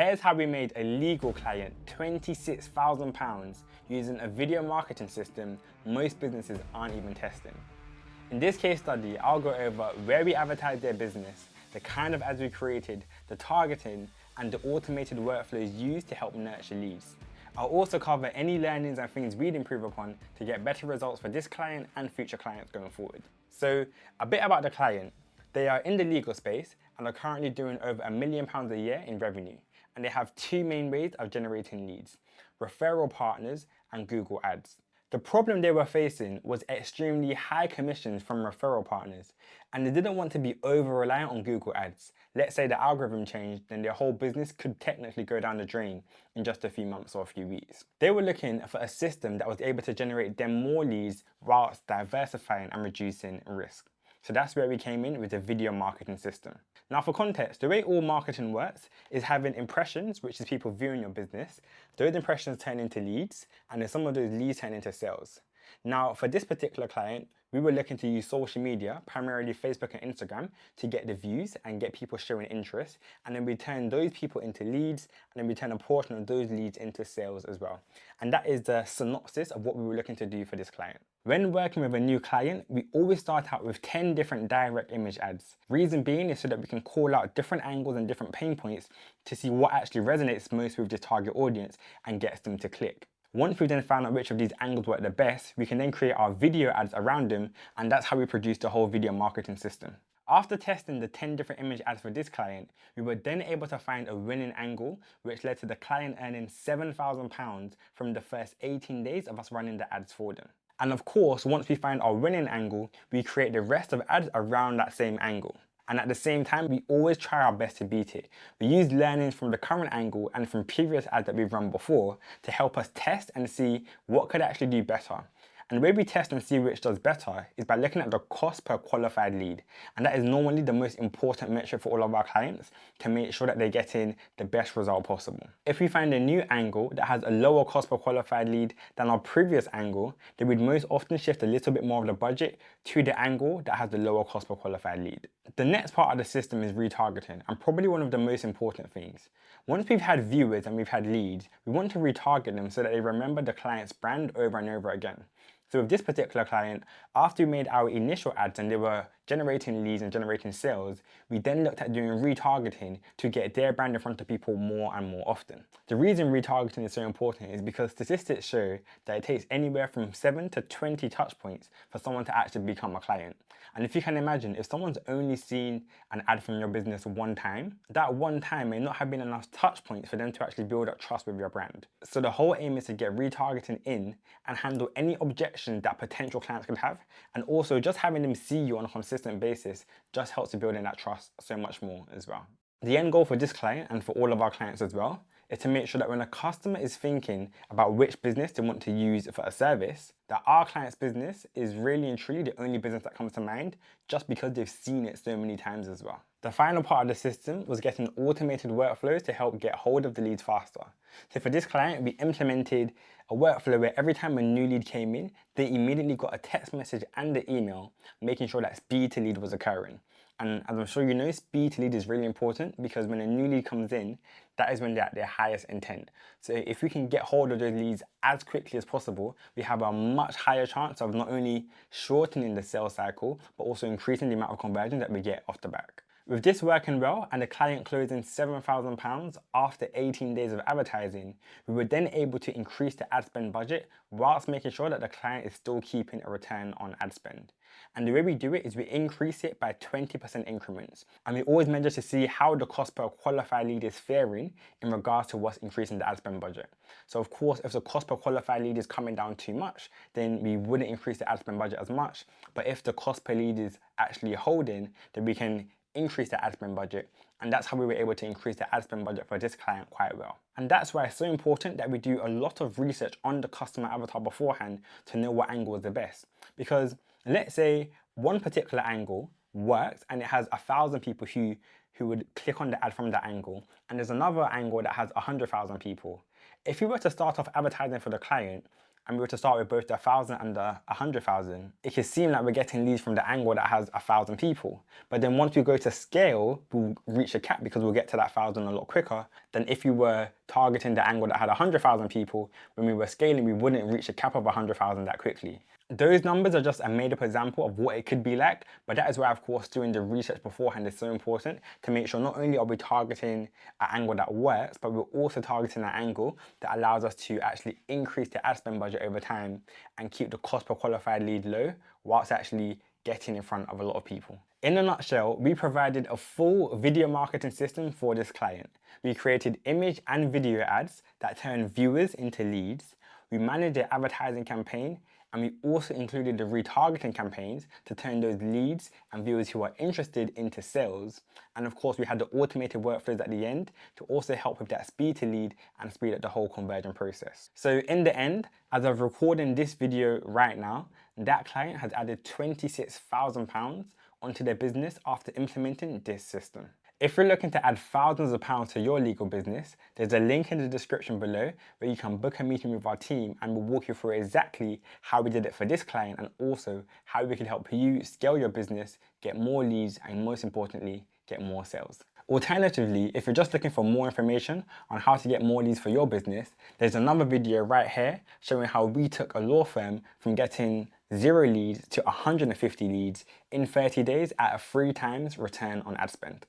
Here's how we made a legal client £26,000 using a video marketing system most businesses aren't even testing. In this case study, I'll go over where we advertised their business, the kind of ads we created, the targeting, and the automated workflows used to help nurture leads. I'll also cover any learnings and things we'd improve upon to get better results for this client and future clients going forward. So, a bit about the client. They are in the legal space and are currently doing over £1 million a year in revenue. And they have two main ways of generating leads: referral partners and Google Ads. The problem they were facing was extremely high commissions from referral partners, and they didn't want to be over-reliant on Google Ads. Let's say the algorithm changed, then their whole business could technically go down the drain in just a few months or a few weeks. They were looking for a system that was able to generate them more leads whilst diversifying and reducing risk. So that's where we came in with the video marketing system. Now for context, the way all marketing works is having impressions, which is people viewing your business. Those impressions turn into leads, and then some of those leads turn into sales. Now for this particular client, we were looking to use social media, primarily Facebook and Instagram, to get the views and get people showing interest. And then we turn those people into leads, and then we turn a portion of those leads into sales as well. And that is the synopsis of what we were looking to do for this client. When working with a new client, we always start out with 10 different direct image ads. Reason being is so that we can call out different angles and different pain points to see what actually resonates most with this target audience and gets them to click. Once we've then found out which of these angles work the best, we can then create our video ads around them, and that's how we produce the whole video marketing system. After testing the 10 different image ads for this client, we were then able to find a winning angle, which led to the client earning £7,000 from the first 18 days of us running the ads for them. And of course, once we find our winning angle, we create the rest of ads around that same angle. And at the same time, we always try our best to beat it. We use learnings from the current angle and from previous ads that we've run before to help us test and see what could actually do better. And the way we test and see which does better is by looking at the cost per qualified lead. And that is normally the most important metric for all of our clients to make sure that they're getting the best result possible. If we find a new angle that has a lower cost per qualified lead than our previous angle, then we'd most often shift a little bit more of the budget to the angle that has the lower cost per qualified lead. The next part of the system is retargeting, and probably one of the most important things. Once we've had viewers and we've had leads, we want to retarget them so that they remember the client's brand over and over again. So with this particular client, after we made our initial ads and they were generating leads and generating sales, we then looked at doing retargeting to get their brand in front of people more and more often. The reason retargeting is so important is because statistics show that it takes anywhere from 7 to 20 touch points for someone to actually become a client. And if you can imagine, if someone's only seen an ad from your business one time, that one time may not have been enough touch points for them to actually build up trust with your brand. So the whole aim is to get retargeting in and handle any objections that potential clients could have. And also just having them see you on a consistent basis just helps to build in that trust so much more as well. The end goal for this client and for all of our clients as well is to make sure that when a customer is thinking about which business they want to use for a service, that our client's business is really and truly the only business that comes to mind just because they've seen it so many times as well. The final part of the system was getting automated workflows to help get hold of the leads faster. So for this client, we implemented a workflow where every time a new lead came in, they immediately got a text message and an email, making sure that speed to lead was occurring. And as I'm sure you know, speed to lead is really important because when a new lead comes in, that is when they're at their highest intent. So if we can get hold of those leads as quickly as possible, we have a much higher chance of not only shortening the sales cycle, but also increasing the amount of conversion that we get off the back. With this working well and the client closing £7,000 after 18 days of advertising, we were then able to increase the ad spend budget whilst making sure that the client is still keeping a return on ad spend. And the way we do it is we increase it by 20% increments. And we always measure to see how the cost per qualified lead is faring in regards to what's increasing the ad spend budget. So of course, if the cost per qualified lead is coming down too much, then we wouldn't increase the ad spend budget as much. But if the cost per lead is actually holding, then we can increase the ad spend budget. And that's how we were able to increase the ad spend budget for this client quite well. And that's why it's so important that we do a lot of research on the customer avatar beforehand to know what angle is the best. Because let's say one particular angle works and it has 1,000 people who who would click on the ad from that angle, and there's another angle that has 100,000 people. If we were to start off advertising for the client, and we were to start with both the 1,000 and the 100,000, it could seem like we're getting leads from the angle that has 1,000 people. But then once we go to scale, we'll reach a cap because we'll get to that 1,000 a lot quicker than if we were targeting the angle that had 100,000 people. When we were scaling, we wouldn't reach a cap of 100,000 that quickly. Those numbers are just a made-up example of what it could be like, but that is why, of course, doing the research beforehand is so important to make sure not only are we targeting an angle that works, but we're also targeting an angle that allows us to actually increase the ad spend budget over time and keep the cost per qualified lead low whilst actually getting in front of a lot of people. In a nutshell, we provided a full video marketing system for this client. We created image and video ads that turn viewers into leads. We managed their advertising campaign, and we also included the retargeting campaigns to turn those leads and viewers who are interested into sales. And of course, we had the automated workflows at the end to also help with that speed to lead and speed up the whole conversion process. So in the end, as of recording this video right now, that client has added £26,000 onto their business after implementing this system. If you're looking to add thousands of pounds to your legal business, there's a link in the description below where you can book a meeting with our team and we'll walk you through exactly how we did it for this client and also how we can help you scale your business, get more leads, and most importantly, get more sales. Alternatively, if you're just looking for more information on how to get more leads for your business, there's another video right here showing how we took a law firm from getting 0 leads to 150 leads in 30 days at a 3 times return on ad spend.